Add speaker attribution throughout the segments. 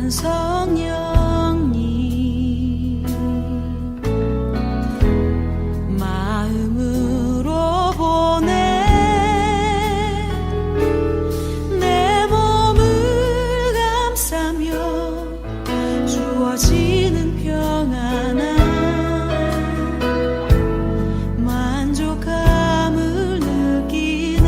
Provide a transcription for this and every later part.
Speaker 1: 성령님 마음으로 보내 내 몸을 감싸며 주어지는 평안한 만족감을 느끼네.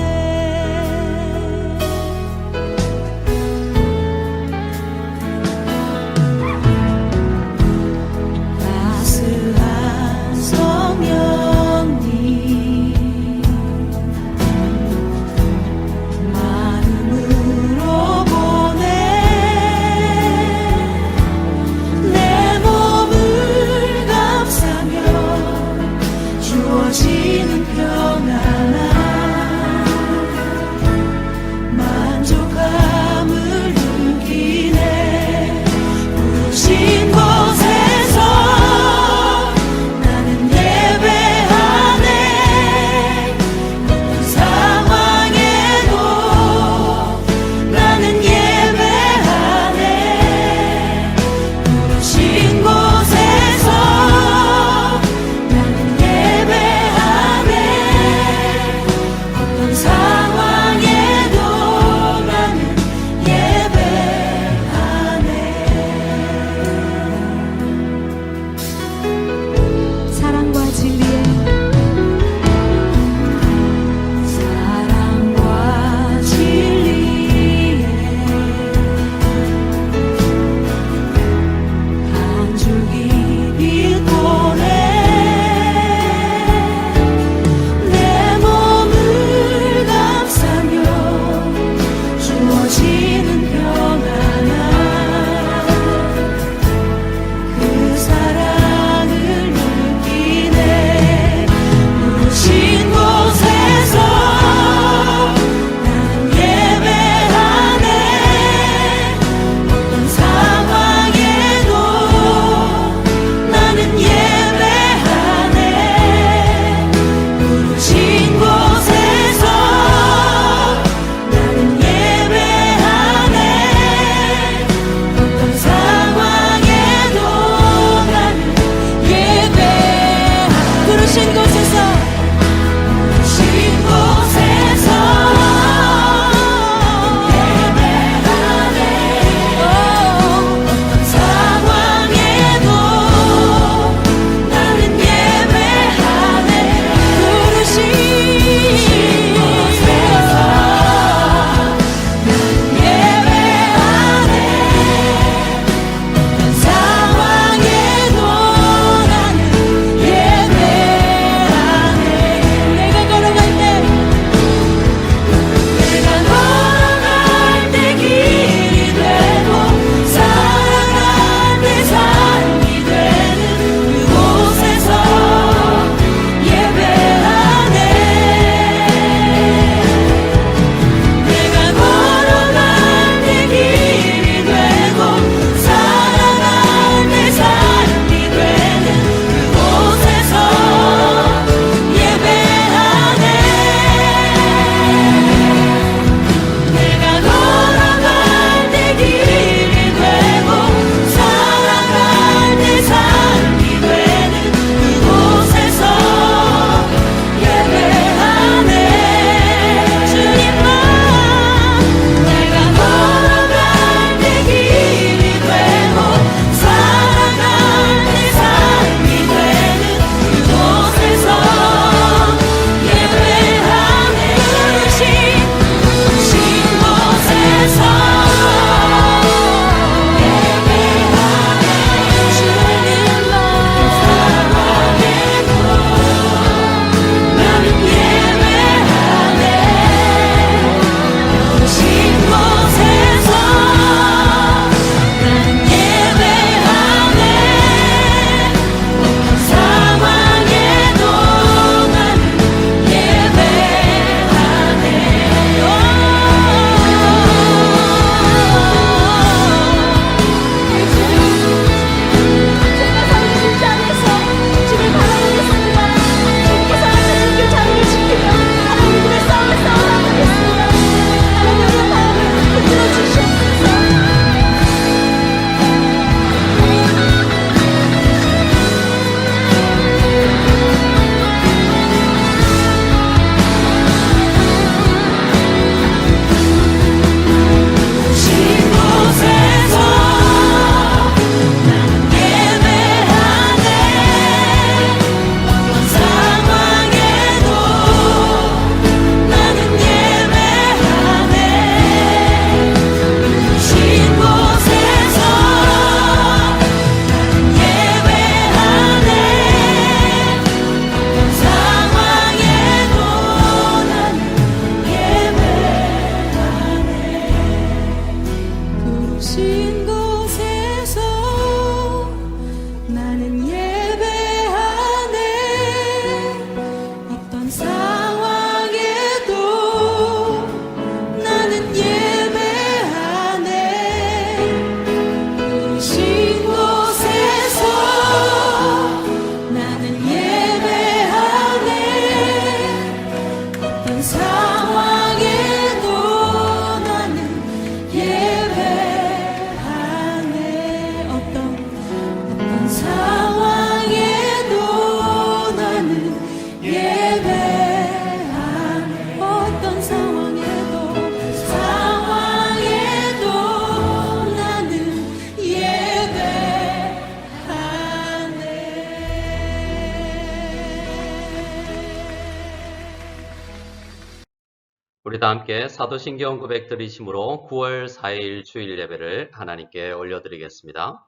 Speaker 2: 우리 다 함께 사도신경 고백 드리심으로 9월 4일 주일 예배를 하나님께 올려드리겠습니다.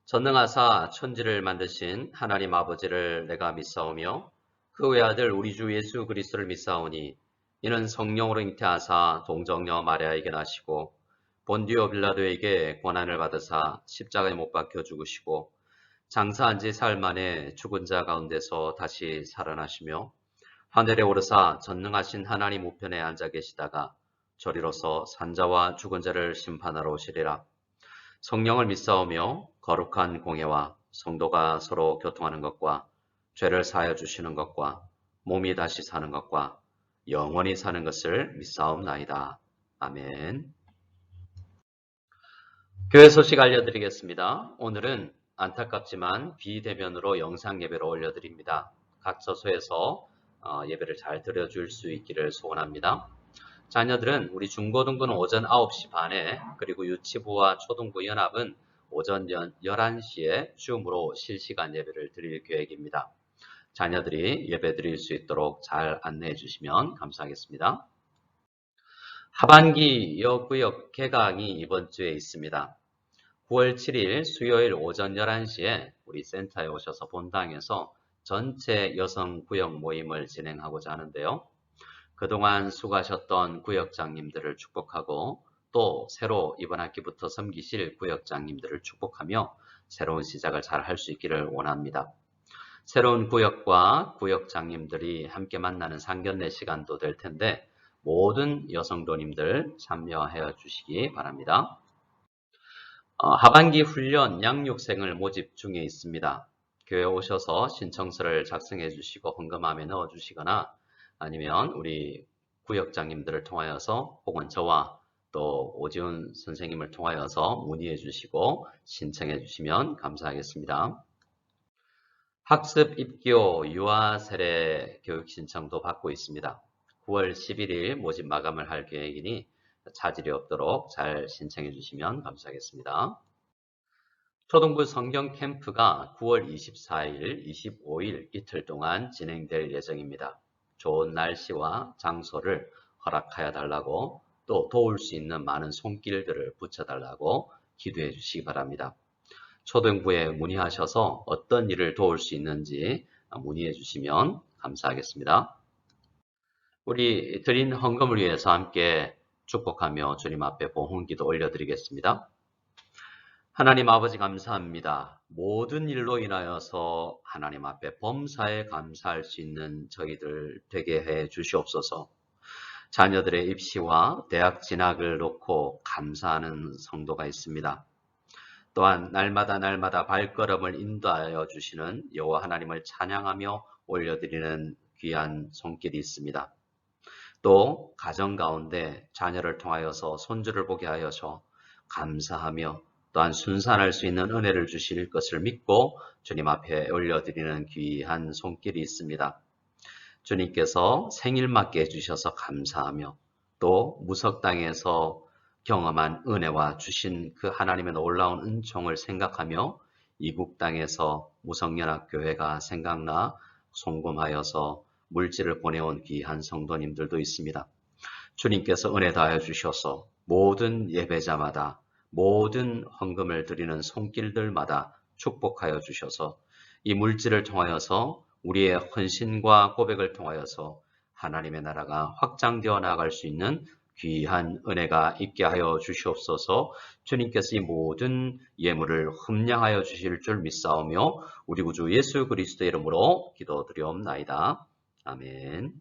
Speaker 2: 전능하사 천지를 만드신 하나님 아버지를 내가 믿사오며 그 외아들 우리 주 예수 그리스도를 믿사오니 이는 성령으로 잉태하사 동정녀 마리아에게 나시고 본디오 빌라도에게 고난을 받으사 십자가에 못 박혀 죽으시고 장사한 지 사흘 만에 죽은 자 가운데서 다시 살아나시며 하늘에 오르사 전능하신 하나님 우편에 앉아 계시다가 저리로서 산자와 죽은 자를 심판하러 오시리라. 성령을 믿사오며 거룩한 공예와 성도가 서로 교통하는 것과 죄를 사하여 주시는 것과 몸이 다시 사는 것과 영원히 사는 것을 믿사옵나이다. 아멘. 교회 소식 알려드리겠습니다. 오늘은 안타깝지만 비대면으로 영상 예배로 올려드립니다. 각 처소에서 예배를 잘 드려줄 수 있기를 소원합니다. 자녀들은 우리 중고등부는 오전 9시 반에 그리고 유치부와 초등부 연합은 오전 11시에 줌으로 실시간 예배를 드릴 계획입니다. 자녀들이 예배 드릴 수 있도록 잘 안내해 주시면 감사하겠습니다. 하반기 여구역 개강이 이번 주에 있습니다. 9월 7일 수요일 오전 11시에 우리 센터에 오셔서 본당에서 전체 여성 구역 모임을 진행하고자 하는데요. 그동안 수고하셨던 구역장님들을 축복하고 또 새로 이번 학기부터 섬기실 구역장님들을 축복하며 새로운 시작을 잘 할 수 있기를 원합니다. 새로운 구역과 구역장님들이 함께 만나는 상견례 시간도 될 텐데 모든 여성도님들 참여하여 주시기 바랍니다. 하반기 훈련 양육생을 모집 중에 있습니다. 교회 오셔서 신청서를 작성해 주시고 헌금함에 넣어 주시거나 아니면 우리 구역장님들을 통하여서 혹은 저와 또 오지훈 선생님을 통하여서 문의해 주시고 신청해 주시면 감사하겠습니다. 학습 입교 유아 세례 교육 신청도 받고 있습니다. 9월 11일 모집 마감을 할 계획이니 차질이 없도록 잘 신청해 주시면 감사하겠습니다. 초등부 성경 캠프가 9월 24일, 25일 이틀 동안 진행될 예정입니다. 좋은 날씨와 장소를 허락하여 달라고 또 도울 수 있는 많은 손길들을 붙여달라고 기도해 주시기 바랍니다. 초등부에 문의하셔서 어떤 일을 도울 수 있는지 문의해 주시면 감사하겠습니다. 우리 드린 헌금을 위해서 함께 축복하며 주님 앞에 봉헌기도 올려드리겠습니다. 하나님 아버지 감사합니다. 모든 일로 인하여서 하나님 앞에 범사에 감사할 수 있는 저희들 되게 해 주시옵소서. 자녀들의 입시와 대학 진학을 놓고 감사하는 성도가 있습니다. 또한 날마다 발걸음을 인도하여 주시는 여호와 하나님을 찬양하며 올려드리는 귀한 손길이 있습니다. 또 가정 가운데 자녀를 통하여서 손주를 보게 하여서 감사하며 또한 순산할 수 있는 은혜를 주실 것을 믿고 주님 앞에 올려드리는 귀한 손길이 있습니다. 주님께서 생일 맞게 해주셔서 감사하며 또 무석 땅에서 경험한 은혜와 주신 그 하나님의 놀라운 은총을 생각하며 이국 땅에서 무석연합교회가 생각나 송금하여서 물질을 보내온 귀한 성도님들도 있습니다. 주님께서 은혜 다하여 주셔서 모든 예배자마다 모든 헌금을 드리는 손길들마다 축복하여 주셔서 이 물질을 통하여서 우리의 헌신과 고백을 통하여서 하나님의 나라가 확장되어 나갈 수 있는 귀한 은혜가 있게 하여 주시옵소서. 주님께서 이 모든 예물을 흠량하여 주실 줄 믿사오며 우리 구주 예수 그리스도의 이름으로 기도드리옵나이다. 아멘.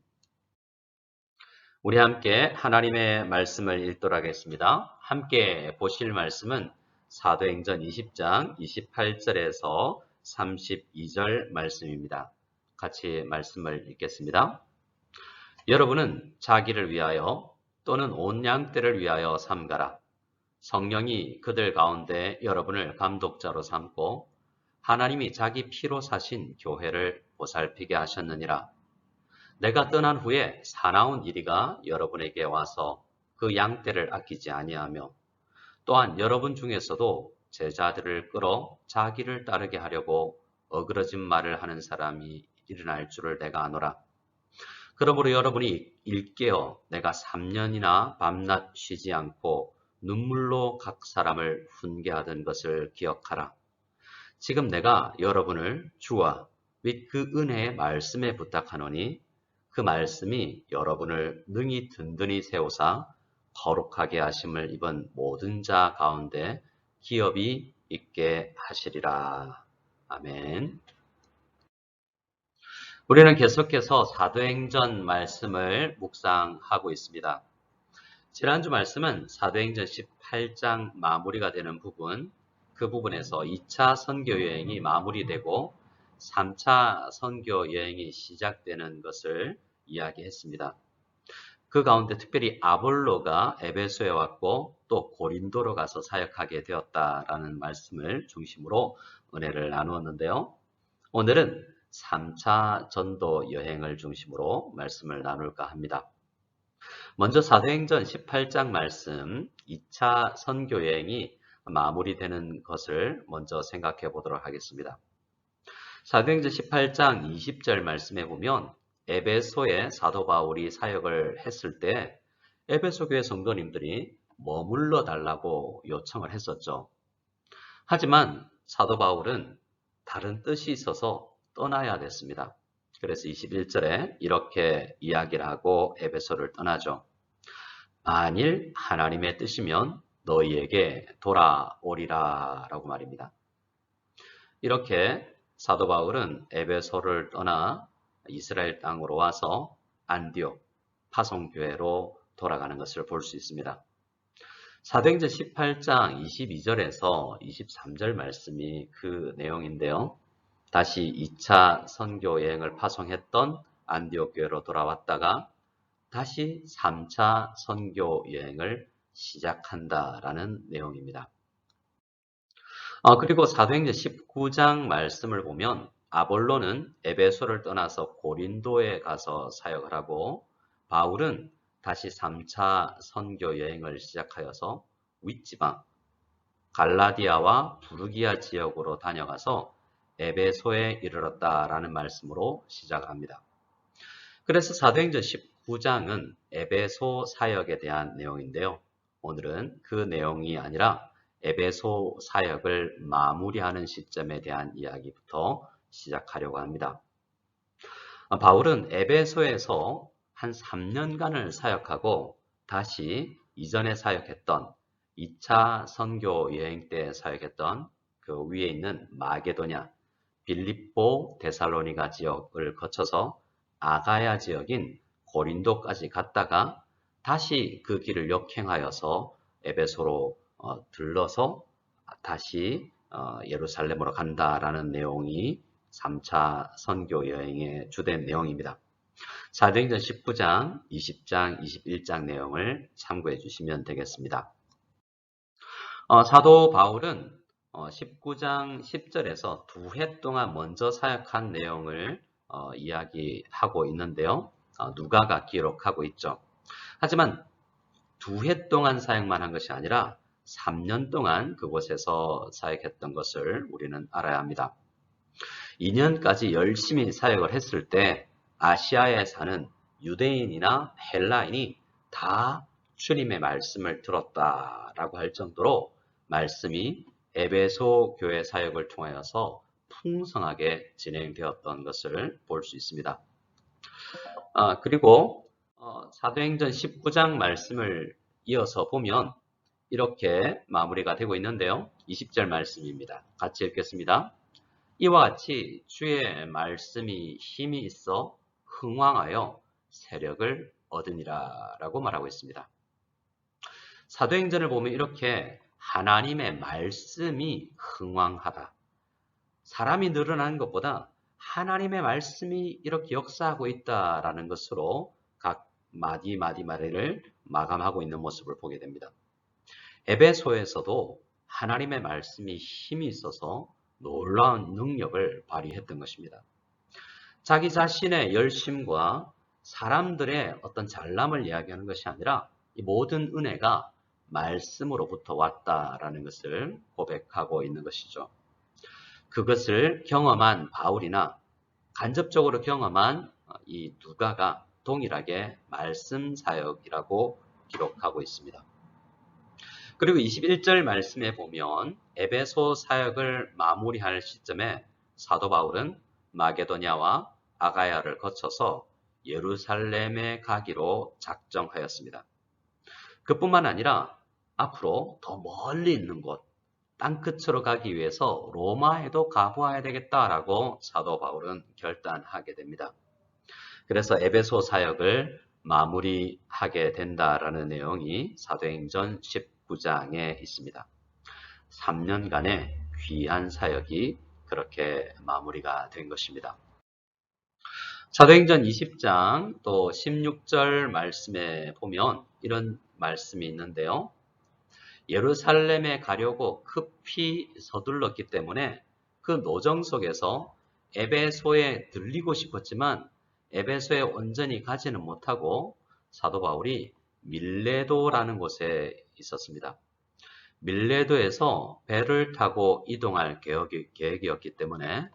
Speaker 2: 우리 함께 하나님의 말씀을 읽도록 하겠습니다. 함께 보실 말씀은 사도행전 20장 28절에서 32절 말씀입니다. 같이 말씀을 읽겠습니다. 여러분은 자기를 위하여 또는 온 양떼를 위하여 삼가라. 성령이 그들 가운데 여러분을 감독자로 삼고 하나님이 자기 피로 사신 교회를 보살피게 하셨느니라. 내가 떠난 후에 사나운 이리가 여러분에게 와서 그 양떼를 아끼지 아니하며 또한 여러분 중에서도 제자들을 끌어 자기를 따르게 하려고 어그러진 말을 하는 사람이 일어날 줄을 내가 아노라. 그러므로 여러분이 일깨어 내가 3년이나 밤낮 쉬지 않고 눈물로 각 사람을 훈계하던 것을 기억하라. 지금 내가 여러분을 주와 및 그 은혜의 말씀에 부탁하노니 그 말씀이 여러분을 능히 든든히 세우사 거룩하게 하심을 입은 모든 자 가운데 기업이 있게 하시리라. 아멘. 우리는 계속해서 사도행전 말씀을 묵상하고 있습니다. 지난주 말씀은 사도행전 18장 마무리가 되는 부분, 그 부분에서 2차 선교 여행이 마무리되고 3차 선교 여행이 시작되는 것을 이야기했습니다. 그 가운데 특별히 아볼로가 에베소에 왔고 또 고린도로 가서 사역하게 되었다라는 말씀을 중심으로 은혜를 나누었는데요. 오늘은 3차 전도 여행을 중심으로 말씀을 나눌까 합니다. 먼저 사도행전 18장 말씀 2차 선교 여행이 마무리되는 것을 먼저 생각해 보도록 하겠습니다. 사도행전 18장 20절 말씀에 보면 에베소에 사도 바울이 사역을 했을 때 에베소 교회 성도님들이 머물러 달라고 요청을 했었죠. 하지만 사도 바울은 다른 뜻이 있어서 떠나야 됐습니다. 그래서 21절에 이렇게 이야기를 하고 에베소를 떠나죠. 만일 하나님의 뜻이면 너희에게 돌아오리라 라고 말입니다. 이렇게 사도 바울은 에베소를 떠나 이스라엘 땅으로 와서 안디옥 파송교회로 돌아가는 것을 볼 수 있습니다. 사도행전 18장 22절에서 23절 말씀이 그 내용인데요. 다시 2차 선교 여행을 파송했던 안디옥 교회로 돌아왔다가 다시 3차 선교 여행을 시작한다라는 내용입니다. 그리고 사도행전 19장 말씀을 보면 아볼로는 에베소를 떠나서 고린도에 가서 사역을 하고 바울은 다시 3차 선교 여행을 시작하여서 윗지방 갈라디아와 부르기아 지역으로 다녀가서 에베소에 이르렀다라는 말씀으로 시작합니다. 그래서 사도행전 19장은 에베소 사역에 대한 내용인데요. 오늘은 그 내용이 아니라 에베소 사역을 마무리하는 시점에 대한 이야기부터 시작하려고 합니다. 바울은 에베소에서 한 3년간을 사역하고 다시 이전에 사역했던 2차 선교 여행 때 사역했던 그 위에 있는 마게도냐, 빌립보, 데살로니가 지역을 거쳐서 아가야 지역인 고린도까지 갔다가 다시 그 길을 역행하여서 에베소로 들러서 다시 예루살렘으로 간다라는 내용이 3차 선교 여행의 주된 내용입니다. 사도행전 19장, 20장, 21장 내용을 참고해 주시면 되겠습니다. 사도 바울은 19장 10절에서 2해 동안 먼저 사역한 내용을 이야기하고 있는데요. 누가가 기록하고 있죠. 하지만 2해 동안 사역만 한 것이 아니라 3년 동안 그곳에서 사역했던 것을 우리는 알아야 합니다. 2년까지 열심히 사역을 했을 때 아시아에 사는 유대인이나 헬라인이 다 주님의 말씀을 들었다라고 할 정도로 말씀이 에베소 교회 사역을 통하여서 풍성하게 진행되었던 것을 볼 수 있습니다. 그리고 사도행전 19장 말씀을 이어서 보면 이렇게 마무리가 되고 있는데요. 20절 말씀입니다. 같이 읽겠습니다. 이와 같이 주의 말씀이 힘이 있어 흥왕하여 세력을 얻으니라 라고 말하고 있습니다. 사도행전을 보면 이렇게 하나님의 말씀이 흥왕하다. 사람이 늘어나는 것보다 하나님의 말씀이 이렇게 역사하고 있다라는 것으로 각 마디를 마감하고 있는 모습을 보게 됩니다. 에베소에서도 하나님의 말씀이 힘이 있어서 놀라운 능력을 발휘했던 것입니다. 자기 자신의 열심과 사람들의 어떤 잘남을 이야기하는 것이 아니라 이 모든 은혜가 말씀으로부터 왔다라는 것을 고백하고 있는 것이죠. 그것을 경험한 바울이나 간접적으로 경험한 이 누가가 동일하게 말씀 사역이라고 기록하고 있습니다. 그리고 21절 말씀에 보면 에베소 사역을 마무리할 시점에 사도 바울은 마게도냐와 아가야를 거쳐서 예루살렘에 가기로 작정하였습니다. 그뿐만 아니라 앞으로 더 멀리 있는 곳, 땅끝으로 가기 위해서 로마에도 가보아야 되겠다라고 사도 바울은 결단하게 됩니다. 그래서 에베소 사역을 마무리하게 된다라는 내용이 사도행전 19장에 있습니다. 3년간의 귀한 사역이 그렇게 마무리가 된 것입니다. 사도행전 20장 또 16절 말씀에 보면 이런 말씀이 있는데요. 예루살렘에 가려고 급히 서둘렀기 때문에 그 노정 속에서 에베소에 들리고 싶었지만 에베소에 온전히 가지는 못하고 사도 바울이 밀레도라는 곳에 있었습니다. 밀레도에서 배를 타고 이동할 계획이었기 때문에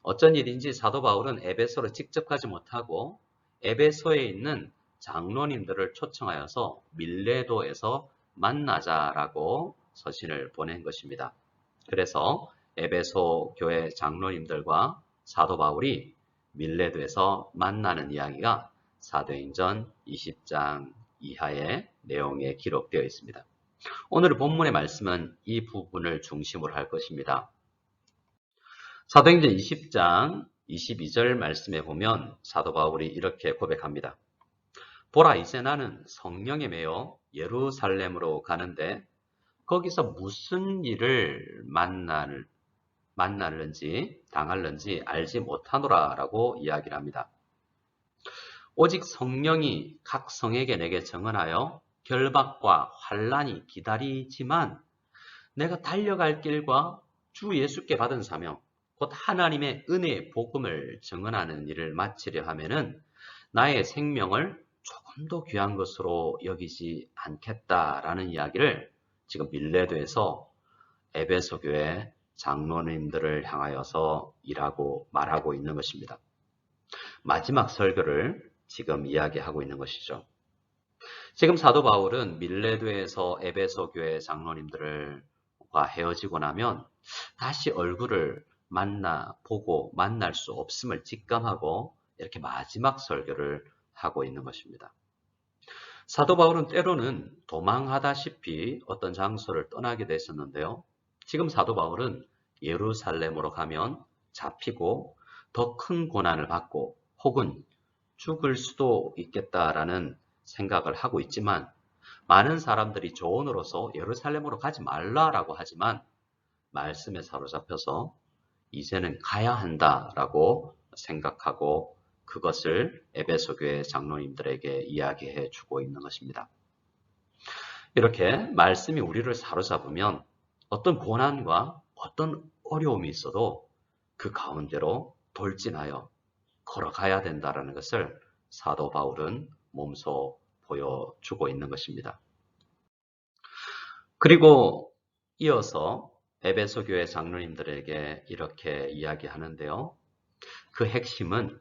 Speaker 2: 어쩐 일인지 사도 바울은 에베소로 직접 가지 못하고 에베소에 있는 장로님들을 초청하여서 밀레도에서 만나자라고 서신을 보낸 것입니다. 그래서 에베소 교회 장로님들과 사도 바울이 밀레도에서 만나는 이야기가 사도행전 20장 이하의 내용에 기록되어 있습니다. 오늘 본문의 말씀은 이 부분을 중심으로 할 것입니다. 사도행전 20장 22절 말씀에 보면 사도 바울이 이렇게 고백합니다. 보라, 이제 나는 성령에 매여 예루살렘으로 가는데 거기서 무슨 일을 만날는지 당할는지 알지 못하노라 라고 이야기를 합니다. 오직 성령이 각 성에게 내게 정언하여 결박과 환난이 기다리지만 내가 달려갈 길과 주 예수께 받은 사명 곧 하나님의 은혜의 복음을 증언하는 일을 마치려 하면은 나의 생명을 조금도 귀한 것으로 여기지 않겠다라는 이야기를 지금 밀레도에서 에베소 교회 장로님들을 향하여서 말하고 있는 것입니다. 마지막 설교를 지금 이야기하고 있는 것이죠. 지금 사도 바울은 밀레도에서 에베소 교회 장로님들과 헤어지고 나면 다시 얼굴을 보고 만날 수 없음을 직감하고 이렇게 마지막 설교를 하고 있는 것입니다. 사도 바울은 때로는 도망하다시피 어떤 장소를 떠나게 됐었는데요. 지금 사도 바울은 예루살렘으로 가면 잡히고 더 큰 고난을 받고 혹은 죽을 수도 있겠다라는 생각을 하고 있지만 많은 사람들이 조언으로서 예루살렘으로 가지 말라라고 하지만 말씀에 사로잡혀서 이제는 가야 한다라고 생각하고 그것을 에베소 교회 장로님들에게 이야기해 주고 있는 것입니다. 이렇게 말씀이 우리를 사로잡으면 어떤 고난과 어떤 어려움이 있어도 그 가운데로 돌진하여 걸어가야 된다는 것을 사도 바울은 몸소 보여주고 있는 것입니다. 그리고 이어서 에베소 교회 장로님들에게 이렇게 이야기하는데요. 그 핵심은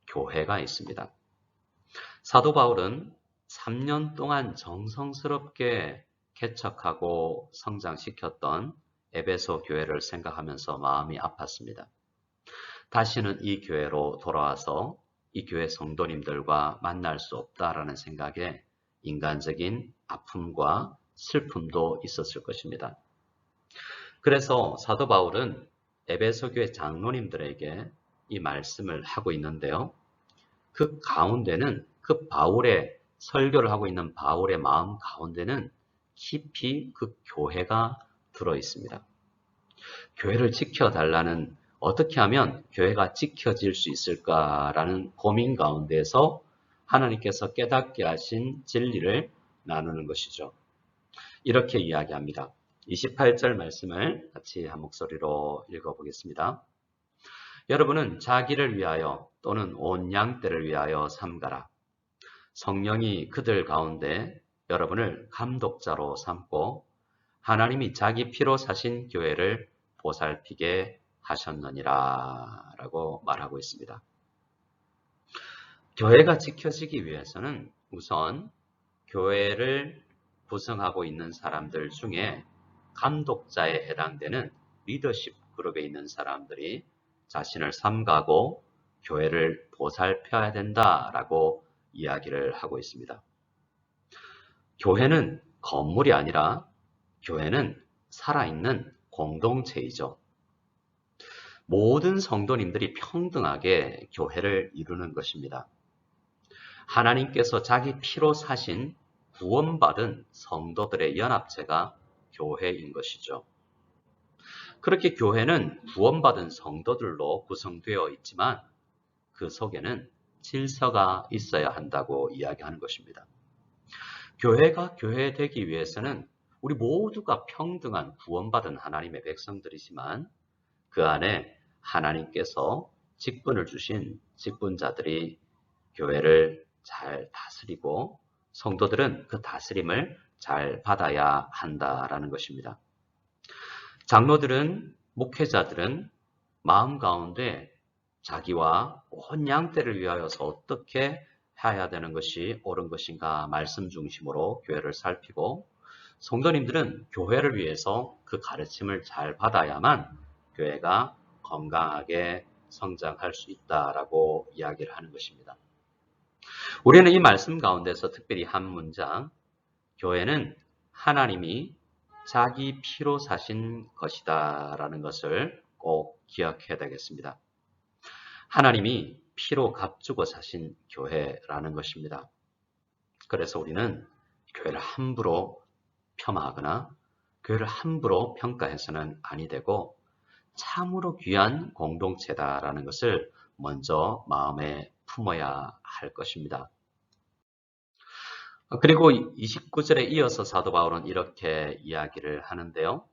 Speaker 2: 교회가 있습니다. 사도 바울은 3년 동안 정성스럽게 개척하고 성장시켰던 에베소 교회를 생각하면서 마음이 아팠습니다. 다시는 이 교회로 돌아와서 이 교회 성도님들과 만날 수 없다라는 생각에 인간적인 아픔과 슬픔도 있었을 것입니다. 그래서 사도 바울은 에베소 교회 장로님들에게 이 말씀을 하고 있는데요. 그 가운데는 그 바울의 설교를 하고 있는 바울의 마음 가운데는 깊이 그 교회가 들어 있습니다. 교회를 지켜달라는 어떻게 하면 교회가 지켜질 수 있을까라는 고민 가운데서 하나님께서 깨닫게 하신 진리를 나누는 것이죠. 이렇게 이야기합니다. 28절 말씀을 같이 한 목소리로 읽어보겠습니다. 여러분은 자기를 위하여 또는 온 양떼를 위하여 삼가라. 성령이 그들 가운데 여러분을 감독자로 삼고 하나님이 자기 피로 사신 교회를 보살피게 하셨느니라 라고 말하고 있습니다. 교회가 지켜지기 위해서는 우선 교회를 구성하고 있는 사람들 중에 감독자에 해당되는 리더십 그룹에 있는 사람들이 자신을 삼가고 교회를 보살펴야 된다라고 이야기를 하고 있습니다. 교회는 건물이 아니라 교회는 살아있는 공동체이죠. 모든 성도님들이 평등하게 교회를 이루는 것입니다. 하나님께서 자기 피로 사신 구원받은 성도들의 연합체가 교회인 것이죠. 그렇게 교회는 구원받은 성도들로 구성되어 있지만 그 속에는 질서가 있어야 한다고 이야기하는 것입니다. 교회가 교회되기 위해서는 우리 모두가 평등한 구원받은 하나님의 백성들이지만 그 안에 하나님께서 직분을 주신 직분자들이 교회를 잘 다스리고 성도들은 그 다스림을 잘 받아야 한다라는 것입니다. 장로들은, 목회자들은 마음 가운데 자기와 온 양떼를 위하여서 어떻게 해야 되는 것이 옳은 것인가 말씀 중심으로 교회를 살피고, 성도님들은 교회를 위해서 그 가르침을 잘 받아야만 교회가 건강하게 성장할 수 있다라고 이야기를 하는 것입니다. 우리는 이 말씀 가운데서 특별히 한 문장, 교회는 하나님이 자기 피로 사신 것이다 라는 것을 꼭 기억해야 되겠습니다. 하나님이 피로 값주고 사신 교회라는 것입니다. 그래서 우리는 교회를 함부로 폄하하거나 교회를 함부로 평가해서는 아니 되고 참으로 귀한 공동체다라는 것을 먼저 마음에 품어야 할 것입니다. 그리고 29절에 이어서 사도 바울은 이렇게 이야기를 하는데요.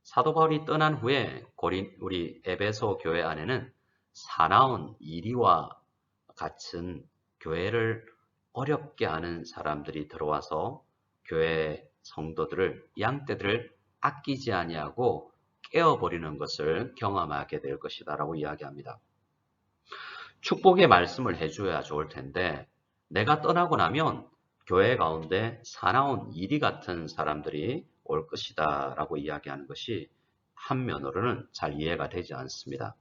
Speaker 2: 사도 바울이 떠난 후에 우리 에베소 교회 안에는 사나운 이리와 같은 교회를 어렵게 하는 사람들이 들어와서 교회 성도들을, 양떼들을 아끼지 아니하고 깨어버리는 것을 경험하게 될 것이다 라고 이야기합니다. 축복의 말씀을 해줘야 좋을 텐데 내가 떠나고 나면 교회 가운데 사나운 이리 같은 사람들이 올 것이다 라고 이야기하는 것이 한면으로는 잘 이해가 되지 않습니다.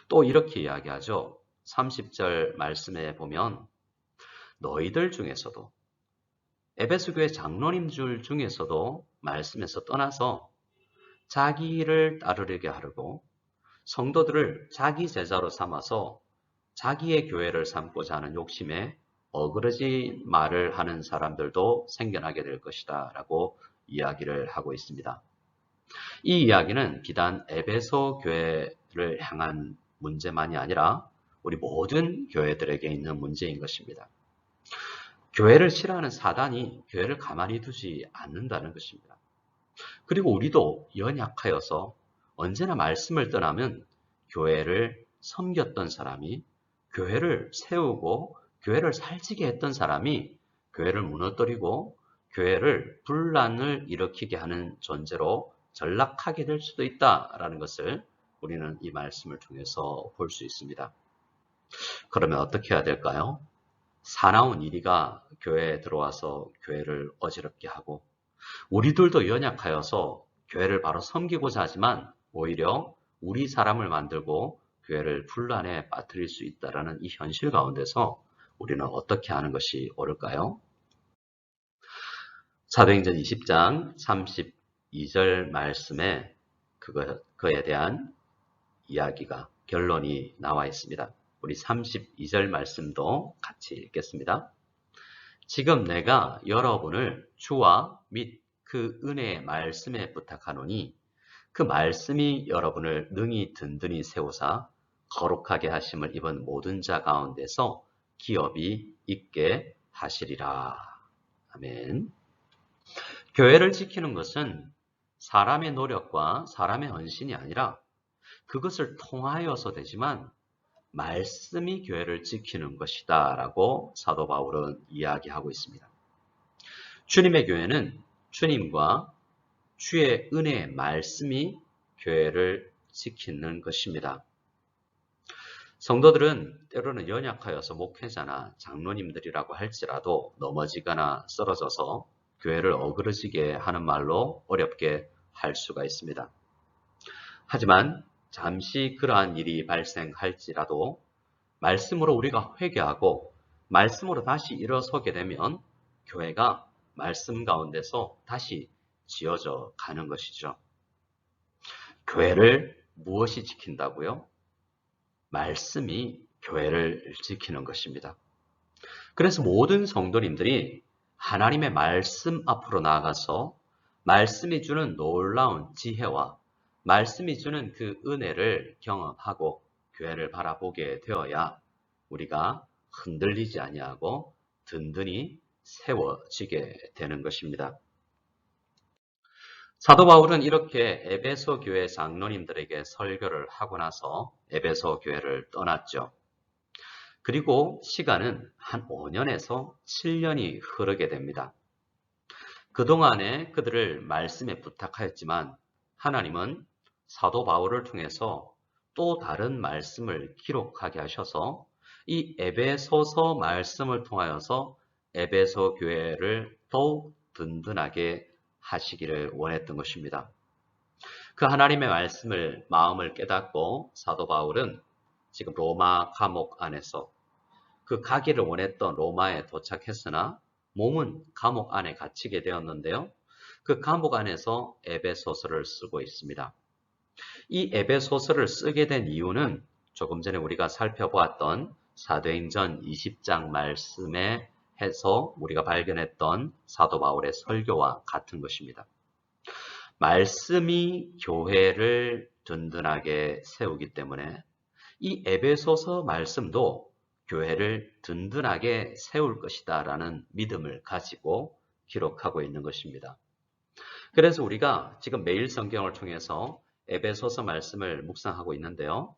Speaker 2: 또 이렇게 이야기하죠. 30절 말씀에 보면 너희들 중에서도, 에베소 교회 장로님들 중에서도 말씀에서 떠나서 자기를 따르게 하려고 성도들을 자기 제자로 삼아서 자기의 교회를 삼고자 하는 욕심에 어그러진 말을 하는 사람들도 생겨나게 될 것이다 라고 이야기를 하고 있습니다. 이 이야기는 비단 에베소 교회를 향한 문제만이 아니라 우리 모든 교회들에게 있는 문제인 것입니다. 교회를 싫어하는 사단이 교회를 가만히 두지 않는다는 것입니다. 그리고 우리도 연약하여서 언제나 말씀을 떠나면 교회를 섬겼던 사람이, 교회를 세우고 교회를 살찌게 했던 사람이 교회를 무너뜨리고 교회를 분란을 일으키게 하는 존재로 전락하게 될 수도 있다라는 것을 우리는 이 말씀을 통해서 볼 수 있습니다. 그러면 어떻게 해야 될까요? 사나운 이리가 교회에 들어와서 교회를 어지럽게 하고 우리들도 연약하여서 교회를 바로 섬기고자 하지만 오히려 우리 사람을 만들고 교회를 분란에 빠뜨릴 수 있다는 이 현실 가운데서 우리는 어떻게 하는 것이 옳을까요? 사도행전 20장 32절 말씀에 그에 대한 이야기가, 결론이 나와 있습니다. 우리 32절 말씀도 같이 읽겠습니다. 지금 내가 여러분을 주와 및 그 은혜의 말씀에 부탁하노니 그 말씀이 여러분을 능히 든든히 세우사 거룩하게 하심을 입은 모든 자 가운데서 기업이 있게 하시리라. 아멘. 교회를 지키는 것은 사람의 노력과 사람의 헌신이 아니라 그것을 통하여서 되지만 말씀이 교회를 지키는 것이다 라고 사도 바울은 이야기하고 있습니다. 주님의 교회는 주님과 주의 은혜의 말씀이 교회를 지키는 것입니다. 성도들은 때로는 연약하여서 목회자나 장로님들이라고 할지라도 넘어지거나 쓰러져서 교회를 어그러지게 하는 말로 어렵게 할 수가 있습니다. 하지만 잠시 그러한 일이 발생할지라도 말씀으로 우리가 회개하고 말씀으로 다시 일어서게 되면 교회가 말씀 가운데서 다시 지어져 가는 것이죠. 교회를 무엇이 지킨다고요? 말씀이 교회를 지키는 것입니다. 그래서 모든 성도님들이 하나님의 말씀 앞으로 나아가서 말씀이 주는 놀라운 지혜와 말씀이 주는 그 은혜를 경험하고 교회를 바라보게 되어야 우리가 흔들리지 아니하고 든든히 세워지게 되는 것입니다. 사도 바울은 이렇게 에베소 교회 장로님들에게 설교를 하고 나서 에베소 교회를 떠났죠. 그리고 시간은 한 5년에서 7년이 흐르게 됩니다. 그동안에 그들을 말씀에 부탁하였지만 하나님은 사도 바울을 통해서 또 다른 말씀을 기록하게 하셔서 이 에베소서 말씀을 통하여서 에베소 교회를 더욱 든든하게 하시기를 원했던 것입니다. 그 하나님의 말씀을 마음을 깨닫고 사도 바울은 지금 로마 감옥 안에서 그 가기를 원했던 로마에 도착했으나 몸은 감옥 안에 갇히게 되었는데요. 그 감옥 안에서 에베소서를 쓰고 있습니다. 이 에베소서를 쓰게 된 이유는 조금 전에 우리가 살펴보았던 사도행전 20장 말씀에 해서 우리가 발견했던 사도 바울의 설교와 같은 것입니다. 말씀이 교회를 든든하게 세우기 때문에 이 에베소서 말씀도 교회를 든든하게 세울 것이다 라는 믿음을 가지고 기록하고 있는 것입니다. 그래서 우리가 지금 매일 성경을 통해서 에베소서 말씀을 묵상하고 있는데요.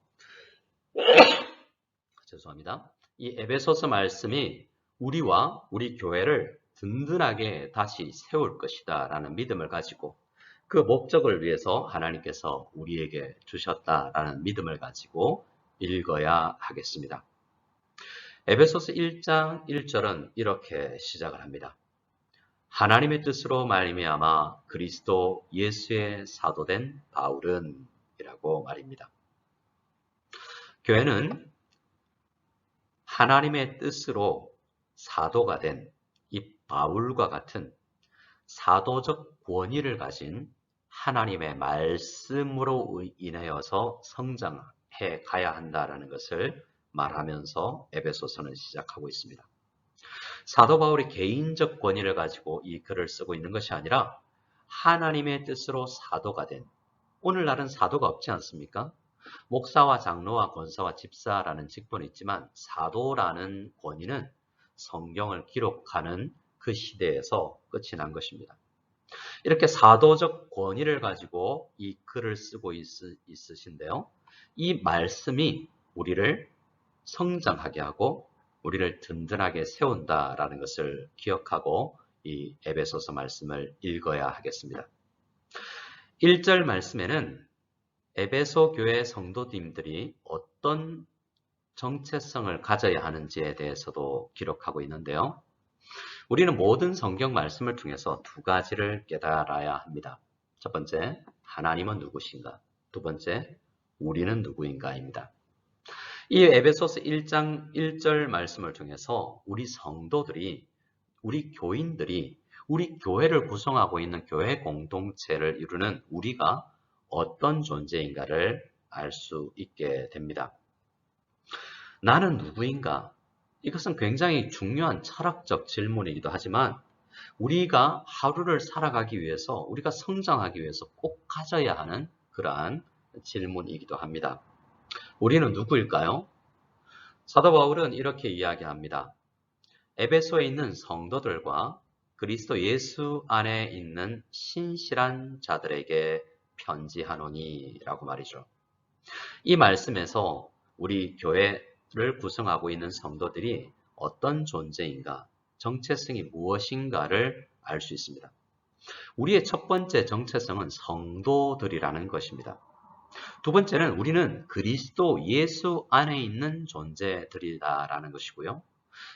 Speaker 2: 죄송합니다. 이 에베소서 말씀이 우리와 우리 교회를 든든하게 다시 세울 것이다 라는 믿음을 가지고 그 목적을 위해서 하나님께서 우리에게 주셨다라는 믿음을 가지고 읽어야 하겠습니다. 에베소서 1장 1절은 이렇게 시작을 합니다. 하나님의 뜻으로 말미암아 그리스도 예수의 사도된 바울은 이라고 말입니다. 교회는 하나님의 뜻으로 사도가 된 이 바울과 같은 사도적 권위를 가진 하나님의 말씀으로 인하여서 성장해 가야 한다라는 것을 말하면서 에베소서는 시작하고 있습니다. 사도 바울이 개인적 권위를 가지고 이 글을 쓰고 있는 것이 아니라 하나님의 뜻으로 사도가 된, 오늘날은 사도가 없지 않습니까? 목사와 장로와 권사와 집사라는 직분이 있지만 사도라는 권위는 성경을 기록하는 그 시대에서 끝이 난 것입니다. 이렇게 사도적 권위를 가지고 이 글을 쓰고 있으신데요. 이 말씀이 우리를 성장하게 하고 우리를 든든하게 세운다라는 것을 기억하고 이 에베소서 말씀을 읽어야 하겠습니다. 1절 말씀에는 에베소 교회 성도님들이 어떤 정체성을 가져야 하는지에 대해서도 기록하고 있는데요. 우리는 모든 성경 말씀을 통해서 두 가지를 깨달아야 합니다. 첫 번째, 하나님은 누구신가? 두 번째, 우리는 누구인가입니다. 이 에베소서 1장 1절 말씀을 통해서 우리 성도들이, 우리 교인들이, 우리 교회를 구성하고 있는 교회 공동체를 이루는 우리가 어떤 존재인가를 알 수 있게 됩니다. 나는 누구인가? 이것은 굉장히 중요한 철학적 질문이기도 하지만 우리가 하루를 살아가기 위해서, 우리가 성장하기 위해서 꼭 가져야 하는 그러한 질문이기도 합니다. 우리는 누구일까요? 사도 바울은 이렇게 이야기합니다. 에베소에 있는 성도들과 그리스도 예수 안에 있는 신실한 자들에게 편지하노니 라고 말이죠. 이 말씀에서 우리 교회를 구성하고 있는 성도들이 어떤 존재인가, 정체성이 무엇인가를 알 수 있습니다. 우리의 첫 번째 정체성은 성도들이라는 것입니다. 두 번째는 우리는 그리스도 예수 안에 있는 존재들이다라는 것이고요.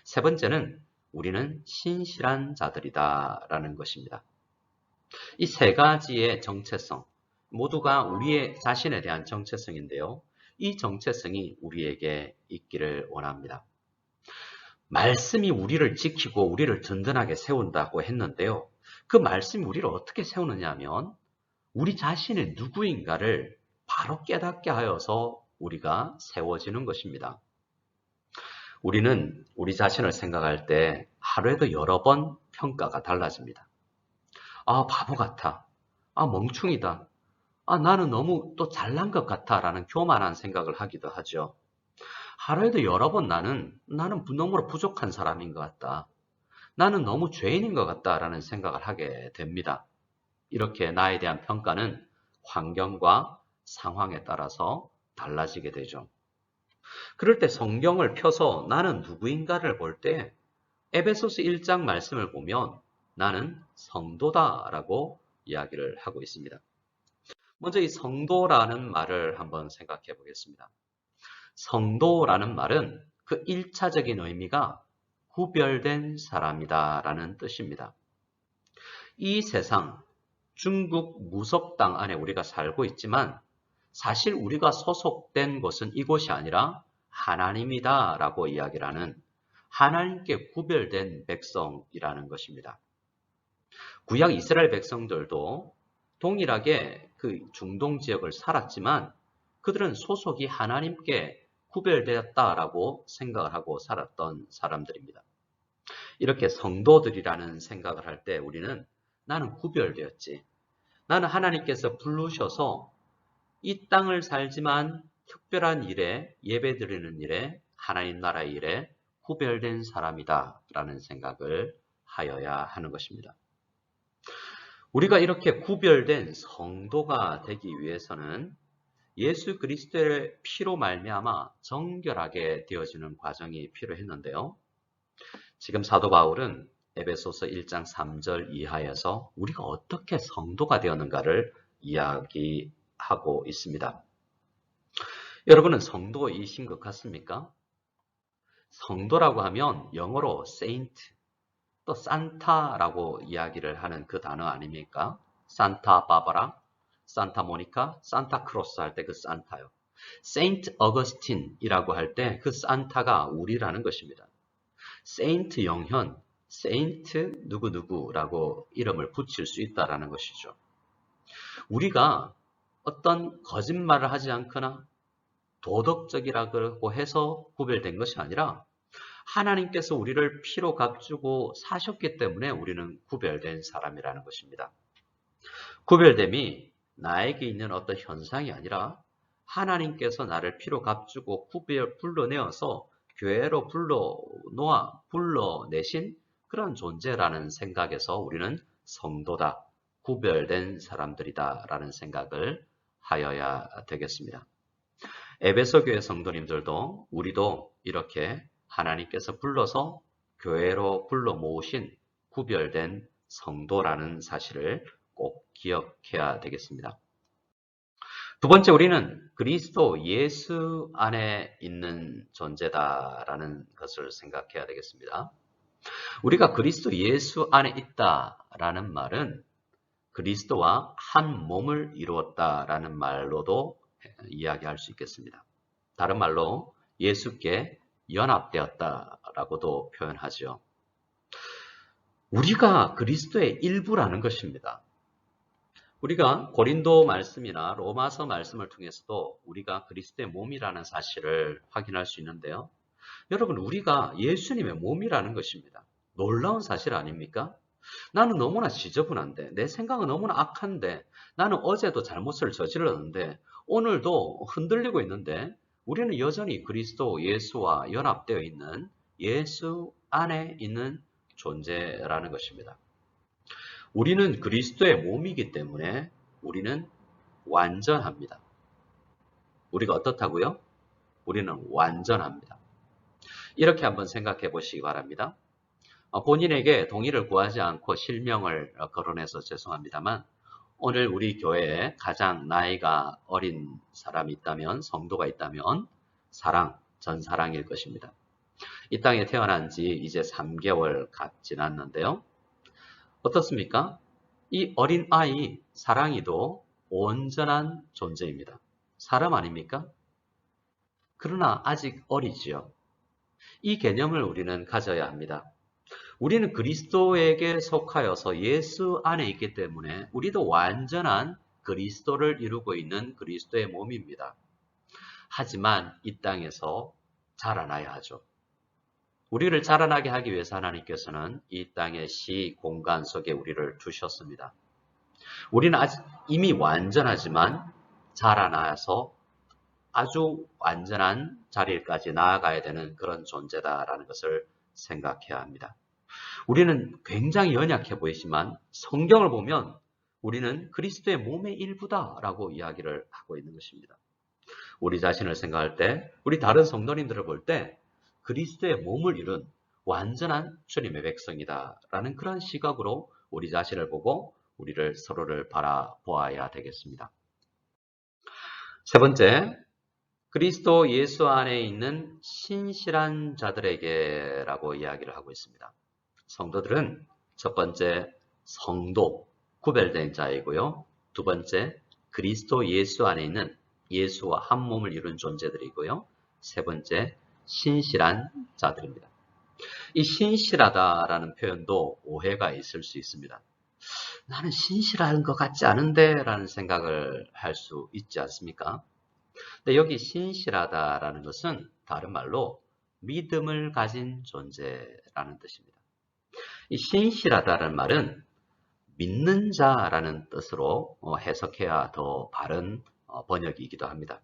Speaker 2: 세 번째는 우리는 신실한 자들이다라는 것입니다. 이 세 가지의 정체성, 모두가 우리의 자신에 대한 정체성인데요. 이 정체성이 우리에게 있기를 원합니다. 말씀이 우리를 지키고 우리를 든든하게 세운다고 했는데요. 그 말씀이 우리를 어떻게 세우느냐 하면 우리 자신의 누구인가를 바로 깨닫게 하여서 우리가 세워지는 것입니다. 우리는 우리 자신을 생각할 때 하루에도 여러 번 평가가 달라집니다. 아, 바보 같아. 아, 멍충이다. 아, 나는 너무 또 잘난 것 같아 라는 교만한 생각을 하기도 하죠. 하루에도 여러 번 나는 너무나 부족한 사람인 것 같다. 나는 너무 죄인인 것 같다라는 생각을 하게 됩니다. 이렇게 나에 대한 평가는 환경과 상황에 따라서 달라지게 되죠. 그럴 때 성경을 펴서 나는 누구인가를 볼 때 에베소서 1장 말씀을 보면 나는 성도다라고 이야기를 하고 있습니다. 먼저 이 성도라는 말을 한번 생각해 보겠습니다. 성도라는 말은 그 1차적인 의미가 구별된 사람이다 라는 뜻입니다. 이 세상, 중국 무속당 안에 우리가 살고 있지만 사실 우리가 소속된 곳은 이곳이 아니라 하나님이다 라고 이야기를 하는 하나님께 구별된 백성이라는 것입니다. 구약 이스라엘 백성들도 동일하게 그 중동 지역을 살았지만 그들은 소속이 하나님께 구별되었다라고 생각을 하고 살았던 사람들입니다. 이렇게 성도들이라는 생각을 할 때 우리는 나는 구별되었지. 나는 하나님께서 부르셔서 이 땅을 살지만 특별한 일에, 예배드리는 일에, 하나님 나라의 일에 구별된 사람이다 라는 생각을 하여야 하는 것입니다. 우리가 이렇게 구별된 성도가 되기 위해서는 예수 그리스도의 피로 말미암아 정결하게 되어지는 과정이 필요했는데요. 지금 사도 바울은 에베소서 1장 3절 이하에서 우리가 어떻게 성도가 되었는가를 이야기하고 있습니다. 여러분은 성도이신 것 같습니까? 성도라고 하면 영어로 saint, 또 산타라고 이야기를 하는 그 단어 아닙니까? 산타 바바라, 산타 모니카, 산타 크로스 할 때 그 산타요. 세인트 어거스틴이라고 할 때 그 산타가 우리라는 것입니다. 세인트 영현, 세인트 누구누구라고 이름을 붙일 수 있다라는 것이죠. 우리가 어떤 거짓말을 하지 않거나 도덕적이라고 해서 구별된 것이 아니라 하나님께서 우리를 피로 값주고 사셨기 때문에 우리는 구별된 사람이라는 것입니다. 구별됨이 나에게 있는 어떤 현상이 아니라 하나님께서 나를 피로 값주고 불러내어서 교회로 불러내신 그런 존재라는 생각에서 우리는 성도다, 구별된 사람들이다 라는 생각을 하여야 되겠습니다. 에베소 교회 성도님들도 우리도 이렇게 하나님께서 불러서 교회로 불러 모으신 구별된 성도라는 사실을 꼭 기억해야 되겠습니다. 두 번째, 우리는 그리스도 예수 안에 있는 존재다라는 것을 생각해야 되겠습니다. 우리가 그리스도 예수 안에 있다라는 말은 그리스도와 한 몸을 이루었다라는 말로도 이야기할 수 있겠습니다. 다른 말로 예수께 연합되었다라고도 표현하죠. 우리가 그리스도의 일부라는 것입니다. 우리가 고린도 말씀이나 로마서 말씀을 통해서도 우리가 그리스도의 몸이라는 사실을 확인할 수 있는데요. 여러분, 우리가 예수님의 몸이라는 것입니다. 놀라운 사실 아닙니까? 나는 너무나 지저분한데, 내 생각은 너무나 악한데, 나는 어제도 잘못을 저질렀는데, 오늘도 흔들리고 있는데, 우리는 여전히 그리스도 예수와 연합되어 있는 예수 안에 있는 존재라는 것입니다. 우리는 그리스도의 몸이기 때문에 우리는 완전합니다. 우리가 어떻다고요? 우리는 완전합니다. 이렇게 한번 생각해 보시기 바랍니다. 본인에게 동의를 구하지 않고 실명을 거론해서 죄송합니다만 오늘 우리 교회에 가장 나이가 어린 사람이 있다면, 성도가 있다면 전사랑일 것입니다. 이 땅에 태어난 지 이제 3개월 갓 지났는데요. 어떻습니까? 이 어린 아이 사랑이도 온전한 존재입니다. 사람 아닙니까? 그러나 아직 어리지요. 이 개념을 우리는 가져야 합니다. 우리는 그리스도에게 속하여서 예수 안에 있기 때문에 우리도 완전한 그리스도를 이루고 있는 그리스도의 몸입니다. 하지만 이 땅에서 자라나야 하죠. 우리를 자라나게 하기 위해서 하나님께서는 이 땅의 시 공간 속에 우리를 두셨습니다. 우리는 아직 이미 완전하지만 자라나서 아주 완전한 자리까지 나아가야 되는 그런 존재다라는 것을 생각해야 합니다. 우리는 굉장히 연약해 보이지만 성경을 보면 우리는 그리스도의 몸의 일부다라고 이야기를 하고 있는 것입니다. 우리 자신을 생각할 때, 우리 다른 성도님들을 볼 때 그리스도의 몸을 이룬 완전한 주님의 백성이다라는 그런 시각으로 우리 자신을 보고 우리를 서로를 바라보아야 되겠습니다. 세 번째, 그리스도 예수 안에 있는 신실한 자들에게라고 이야기를 하고 있습니다. 성도들은 첫 번째 성도, 구별된 자이고요. 두 번째 그리스도 예수 안에 있는 예수와 한 몸을 이룬 존재들이고요. 세 번째 신실한 자들입니다. 이 신실하다라는 표현도 오해가 있을 수 있습니다. 나는 신실한 것 같지 않은데 라는 생각을 할 수 있지 않습니까? 근데 여기 신실하다라는 것은 다른 말로 믿음을 가진 존재라는 뜻입니다. 이 신실하다라는 말은 믿는 자라는 뜻으로 해석해야 더 바른 번역이기도 합니다.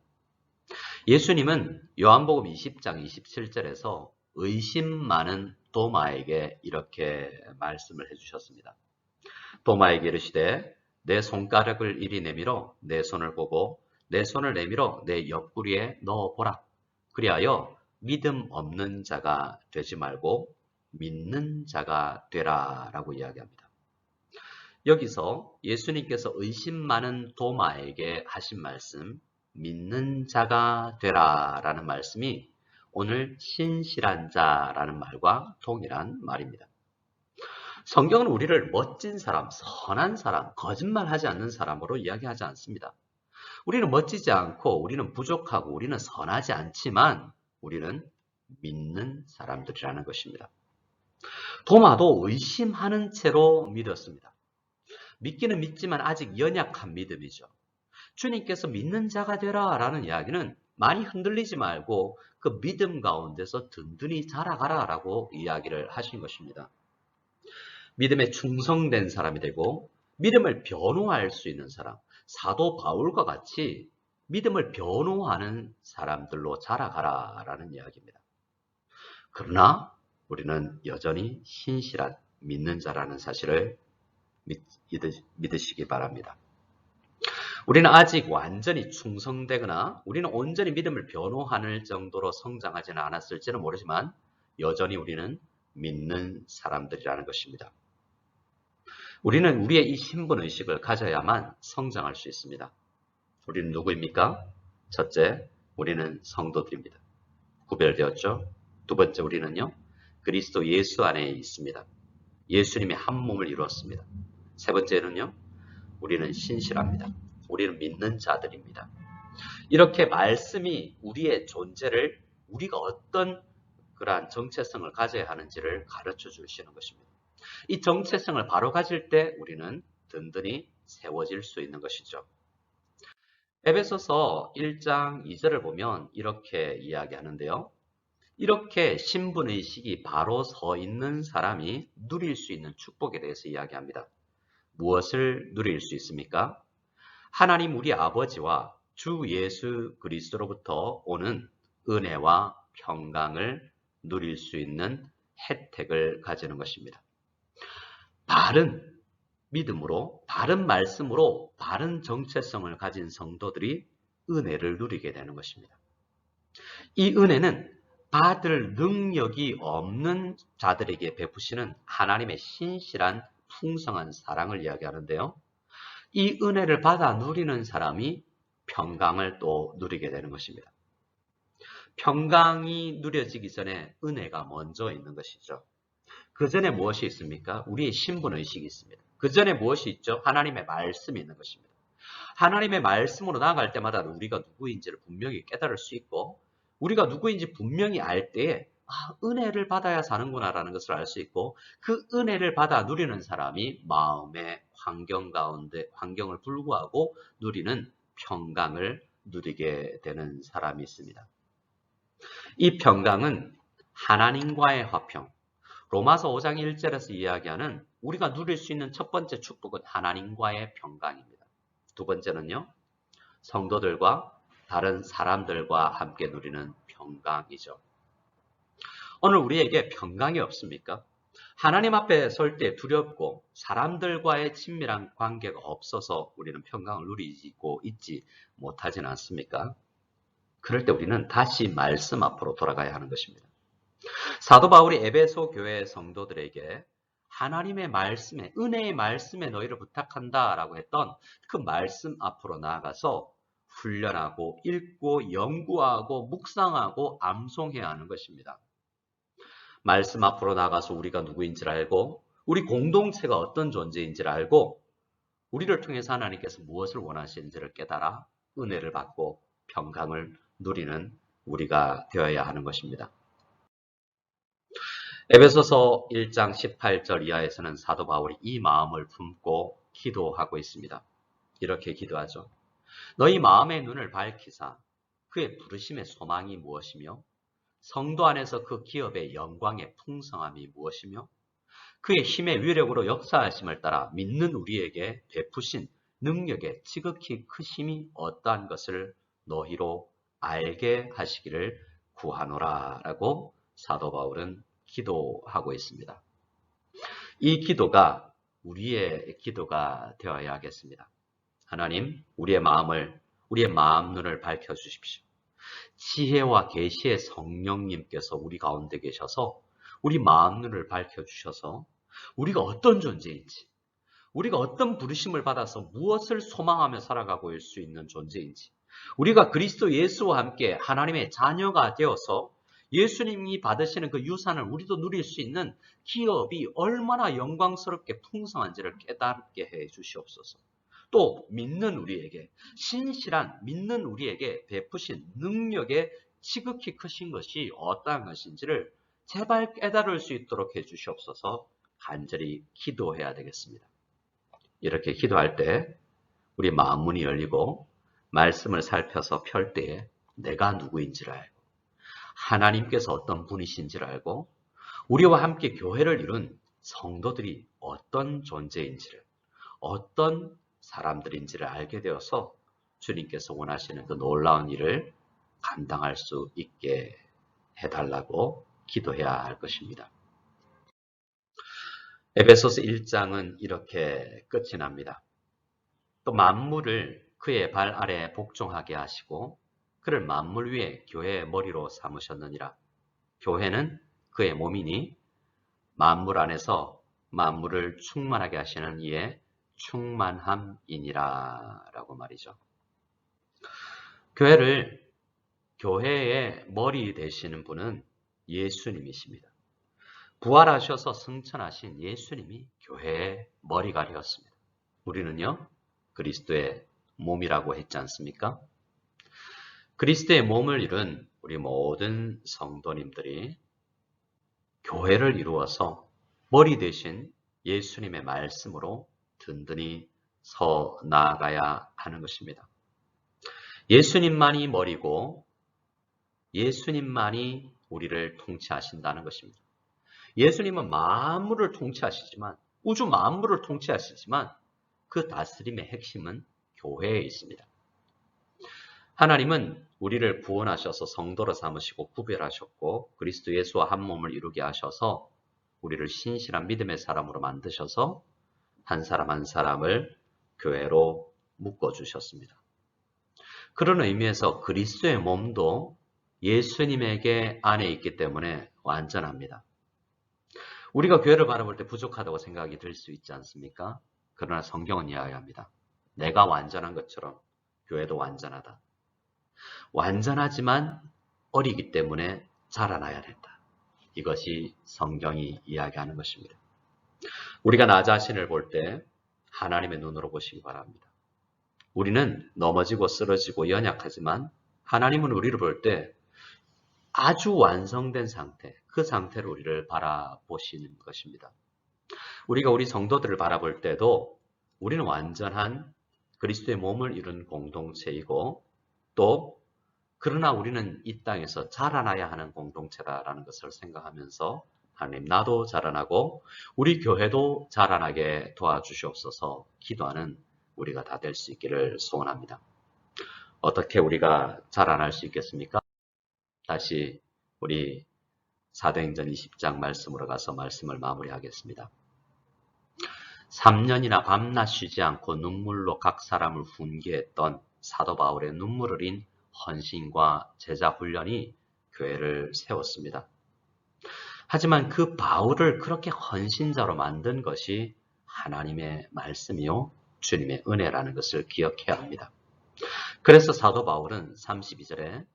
Speaker 2: 예수님은 요한복음 20장 27절에서 의심 많은 도마에게 이렇게 말씀을 해주셨습니다. 도마에게 이르시되 내 손가락을 이리 내밀어 내 손을 보고 내 손을 내밀어 내 옆구리에 넣어보라. 그리하여 믿음 없는 자가 되지 말고 믿는 자가 되라 라고 이야기합니다. 여기서 예수님께서 의심 많은 도마에게 하신 말씀, 믿는 자가 되라 라는 말씀이 오늘 신실한 자라는 말과 동일한 말입니다. 성경은 우리를 멋진 사람, 선한 사람, 거짓말하지 않는 사람으로 이야기하지 않습니다. 우리는 멋지지 않고 우리는 부족하고 우리는 선하지 않지만 우리는 믿는 사람들이라는 것입니다. 도마도 의심하는 채로 믿었습니다. 믿기는 믿지만 아직 연약한 믿음이죠. 주님께서 믿는 자가 되라 라는 이야기는 많이 흔들리지 말고 그 믿음 가운데서 든든히 자라가라 라고 이야기를 하신 것입니다. 믿음에 충성된 사람이 되고 믿음을 변호할 수 있는 사람, 사도 바울과 같이 믿음을 변호하는 사람들로 자라가라 라는 이야기입니다. 그러나 우리는 여전히 신실한 믿는 자라는 사실을 믿으시기 바랍니다. 우리는 아직 완전히 충성되거나 우리는 온전히 믿음을 변호하는 정도로 성장하지는 않았을지는 모르지만 여전히 우리는 믿는 사람들이라는 것입니다. 우리는 우리의 이 신분의식을 가져야만 성장할 수 있습니다. 우리는 누구입니까? 첫째, 우리는 성도들입니다. 구별되었죠? 두 번째, 우리는요, 그리스도 예수 안에 있습니다. 예수님이 한 몸을 이루었습니다. 세 번째는요, 우리는 신실합니다. 우리는 믿는 자들입니다. 이렇게 말씀이 우리의 존재를 우리가 어떤 그러한 정체성을 가져야 하는지를 가르쳐 주시는 것입니다. 이 정체성을 바로 가질 때 우리는 든든히 세워질 수 있는 것이죠. 에베소서 1장 2절을 보면 이렇게 이야기하는데요. 이렇게 신분의식이 바로 서 있는 사람이 누릴 수 있는 축복에 대해서 이야기합니다. 무엇을 누릴 수 있습니까? 하나님 우리 아버지와 주 예수 그리스도로부터 오는 은혜와 평강을 누릴 수 있는 혜택을 가지는 것입니다. 바른 믿음으로, 바른 말씀으로, 바른 정체성을 가진 성도들이 은혜를 누리게 되는 것입니다. 이 은혜는 받을 능력이 없는 자들에게 베푸시는 하나님의 신실한 풍성한 사랑을 이야기하는데요. 이 은혜를 받아 누리는 사람이 평강을 또 누리게 되는 것입니다. 평강이 누려지기 전에 은혜가 먼저 있는 것이죠. 그 전에 무엇이 있습니까? 우리의 신분의식이 있습니다. 그 전에 무엇이 있죠? 하나님의 말씀이 있는 것입니다. 하나님의 말씀으로 나아갈 때마다 우리가 누구인지를 분명히 깨달을 수 있고, 우리가 누구인지 분명히 알 때에 은혜를 받아야 사는구나라는 것을 알 수 있고, 그 은혜를 받아 누리는 사람이 마음의 환경 가운데, 환경을 불구하고 누리는 평강을 누리게 되는 사람이 있습니다. 이 평강은 하나님과의 화평, 로마서 5장 1절에서 이야기하는 우리가 누릴 수 있는 첫 번째 축복은 하나님과의 평강입니다. 두 번째는요, 성도들과 다른 사람들과 함께 누리는 평강이죠. 오늘 우리에게 평강이 없습니까? 하나님 앞에 설 때 두렵고 사람들과의 친밀한 관계가 없어서 우리는 평강을 누리고 있지 못하진 않습니까? 그럴 때 우리는 다시 말씀 앞으로 돌아가야 하는 것입니다. 사도 바울이 에베소 교회 성도들에게 하나님의 말씀에, 은혜의 말씀에 너희를 부탁한다라고 했던 그 말씀 앞으로 나아가서 훈련하고 읽고 연구하고 묵상하고 암송해야 하는 것입니다. 말씀 앞으로 나가서 우리가 누구인지를 알고, 우리 공동체가 어떤 존재인지를 알고, 우리를 통해서 하나님께서 무엇을 원하시는지를 깨달아 은혜를 받고 평강을 누리는 우리가 되어야 하는 것입니다. 에베소서 1장 18절 이하에서는 사도 바울이 이 마음을 품고 기도하고 있습니다. 이렇게 기도하죠. 너희 마음의 눈을 밝히사 그의 부르심의 소망이 무엇이며 성도 안에서 그 기업의 영광의 풍성함이 무엇이며 그의 힘의 위력으로 역사하심을 따라 믿는 우리에게 베푸신 능력의 지극히 크심이 어떠한 것을 너희로 알게 하시기를 구하노라 라고 사도 바울은 기도하고 있습니다. 이 기도가 우리의 기도가 되어야 하겠습니다. 하나님, 우리의 마음 눈을 밝혀주십시오. 지혜와 계시의 성령님께서 우리 가운데 계셔서 우리 마음 눈을 밝혀주셔서 우리가 어떤 존재인지, 우리가 어떤 부르심을 받아서 무엇을 소망하며 살아가고 있을 수 있는 존재인지, 우리가 그리스도 예수와 함께 하나님의 자녀가 되어서 예수님이 받으시는 그 유산을 우리도 누릴 수 있는 기업이 얼마나 영광스럽게 풍성한지를 깨닫게 해 주시옵소서. 또 믿는 우리에게, 신실한 믿는 우리에게 베푸신 능력의 지극히 크신 것이 어떠한 것인지를 제발 깨달을 수 있도록 해 주시옵소서. 간절히 기도해야 되겠습니다. 이렇게 기도할 때 우리 마음 문이 열리고 말씀을 살펴서 펼 때에 내가 누구인지를 알고 하나님께서 어떤 분이신지를 알고 우리와 함께 교회를 이룬 성도들이 어떤 존재인지를, 어떤 사람들인지를 알게 되어서 주님께서 원하시는 그 놀라운 일을 감당할 수 있게 해달라고 기도해야 할 것입니다. 에베소서 1장은 이렇게 끝이 납니다. 또 만물을 그의 발 아래 복종하게 하시고 그를 만물 위에 교회의 머리로 삼으셨느니라. 교회는 그의 몸이니 만물 안에서 만물을 충만하게 하시는 이의 충만함이니라 라고 말이죠. 교회의 머리 되시는 분은 예수님이십니다. 부활하셔서 승천하신 예수님이 교회의 머리가 되었습니다. 우리는요, 그리스도의 몸이라고 했지 않습니까? 그리스도의 몸을 이룬 우리 모든 성도님들이 교회를 이루어서 머리 되신 예수님의 말씀으로 든든히 서 나아가야 하는 것입니다. 예수님만이 머리고 예수님만이 우리를 통치하신다는 것입니다. 예수님은 만물을 통치하시지만, 우주 만물을 통치하시지만 그 다스림의 핵심은 교회에 있습니다. 하나님은 우리를 구원하셔서 성도로 삼으시고 구별하셨고 그리스도 예수와 한 몸을 이루게 하셔서 우리를 신실한 믿음의 사람으로 만드셔서 한 사람 한 사람을 교회로 묶어주셨습니다. 그런 의미에서 그리스도의 몸도 예수님에게 안에 있기 때문에 완전합니다. 우리가 교회를 바라볼 때 부족하다고 생각이 들 수 있지 않습니까? 그러나 성경은 이야기합니다. 내가 완전한 것처럼 교회도 완전하다. 완전하지만 어리기 때문에 자라나야 된다. 이것이 성경이 이야기하는 것입니다. 우리가 나 자신을 볼 때 하나님의 눈으로 보시기 바랍니다. 우리는 넘어지고 쓰러지고 연약하지만 하나님은 우리를 볼 때 아주 완성된 상태, 그 상태로 우리를 바라보시는 것입니다. 우리가 우리 성도들을 바라볼 때도 우리는 완전한 그리스도의 몸을 이룬 공동체이고 또 그러나 우리는 이 땅에서 자라나야 하는 공동체다라는 것을 생각하면서 하나님 나도 자라나고 우리 교회도 자라나게 도와주시옵소서 기도하는 우리가 다 될 수 있기를 소원합니다. 어떻게 우리가 자라날 수 있겠습니까? 다시 우리 사도행전 20장 말씀으로 가서 말씀을 마무리하겠습니다. 3년이나 밤낮 쉬지 않고 눈물로 각 사람을 훈계했던 사도 바울의 눈물 흘린 헌신과 제자 훈련이 교회를 세웠습니다. 하지만 그 바울을 그렇게 헌신자로 만든 것이 하나님의 말씀이요 주님의 은혜라는 것을 기억해야 합니다. 그래서 사도 바울은 32절에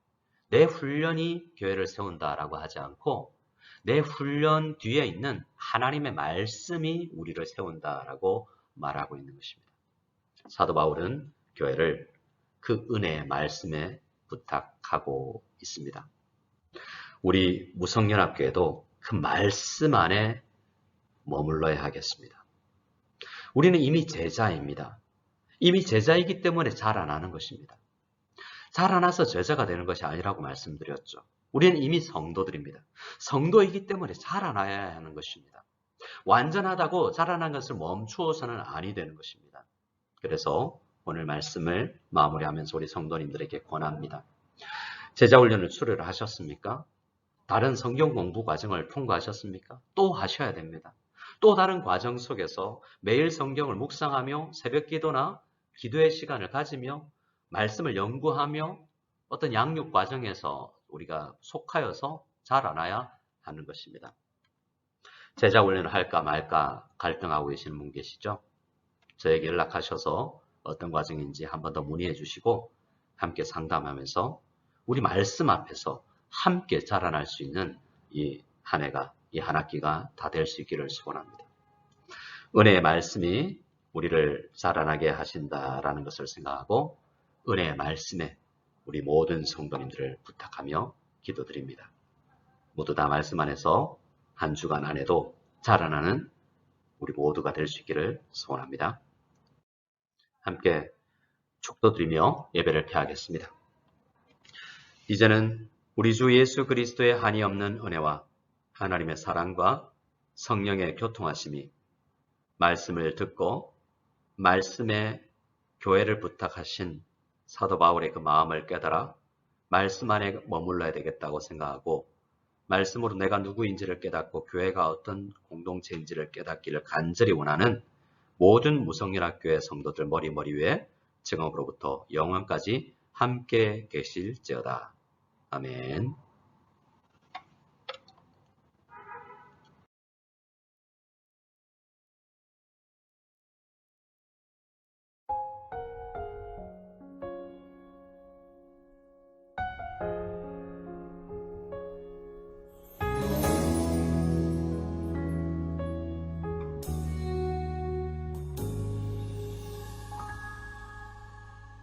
Speaker 2: 내 훈련이 교회를 세운다라고 하지 않고 내 훈련 뒤에 있는 하나님의 말씀이 우리를 세운다라고 말하고 있는 것입니다. 사도 바울은 교회를 그 은혜의 말씀에 부탁하고 있습니다. 우리 무성연합교회도 그 말씀 안에 머물러야 하겠습니다. 우리는 이미 제자입니다. 이미 제자이기 때문에 자라나는 것입니다. 자라나서 제자가 되는 것이 아니라고 말씀드렸죠. 우리는 이미 성도들입니다. 성도이기 때문에 자라나야 하는 것입니다. 완전하다고 자라난 것을 멈추어서는 아니 되는 것입니다. 그래서 오늘 말씀을 마무리하면서 우리 성도님들에게 권합니다. 제자훈련을 수료를 하셨습니까? 다른 성경 공부 과정을 통과하셨습니까? 또 하셔야 됩니다. 또 다른 과정 속에서 매일 성경을 묵상하며 새벽 기도나 기도의 시간을 가지며 말씀을 연구하며 어떤 양육 과정에서 우리가 속하여서 자라나야 하는 것입니다. 제자 훈련을 할까 말까 갈등하고 계시는 분 계시죠? 저에게 연락하셔서 어떤 과정인지 한 번 더 문의해 주시고 함께 상담하면서 우리 말씀 앞에서 함께 자라날 수 있는 이 한 해가, 이 한 학기가 다 될 수 있기를 소원합니다. 은혜의 말씀이 우리를 자라나게 하신다라는 것을 생각하고 은혜의 말씀에 우리 모든 성도님들을 부탁하며 기도드립니다. 모두 다 말씀 안에서 한 주간 안에도 자라나는 우리 모두가 될 수 있기를 소원합니다. 함께 축도드리며 예배를 폐하겠습니다. 이제는 우리 주 예수 그리스도의 한이 없는 은혜와 하나님의 사랑과 성령의 교통하심이 말씀을 듣고 말씀에 교회를 부탁하신 사도 바울의 그 마음을 깨달아 말씀 안에 머물러야 되겠다고 생각하고 말씀으로 내가 누구인지를 깨닫고 교회가 어떤 공동체인지를 깨닫기를 간절히 원하는 모든 무성연합교회 성도들 머리 위에 지금으로부터 영원까지 함께 계실지어다. 아멘.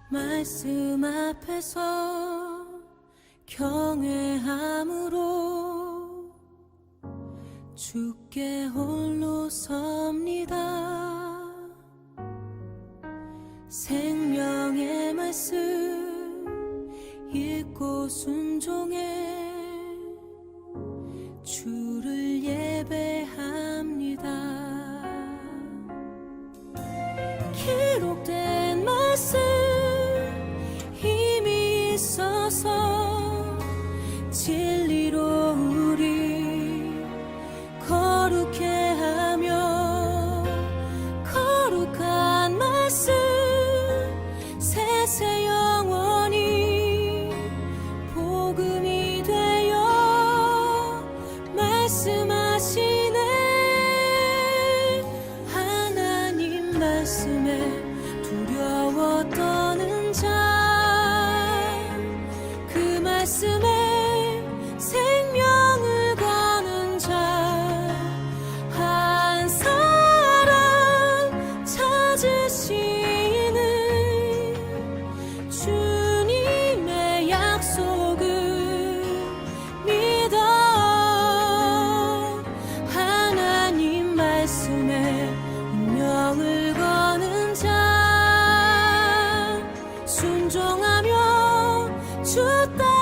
Speaker 1: 말씀 앞에서 경외함으로 주께 홀로 섭니다. 생명의 말씀 읽고 순종해 주를 예배합니다. 기록된 말씀 힘이 있어서 진리로 우리 거룩해 하며 거룩한 말씀 세세 영원히 복음이 되 말씀에 생명을 거는 자 한 사람 찾으시는 주님의 약속을 믿어 하나님 말씀에 운명을 거는 자 순종하며 주 따라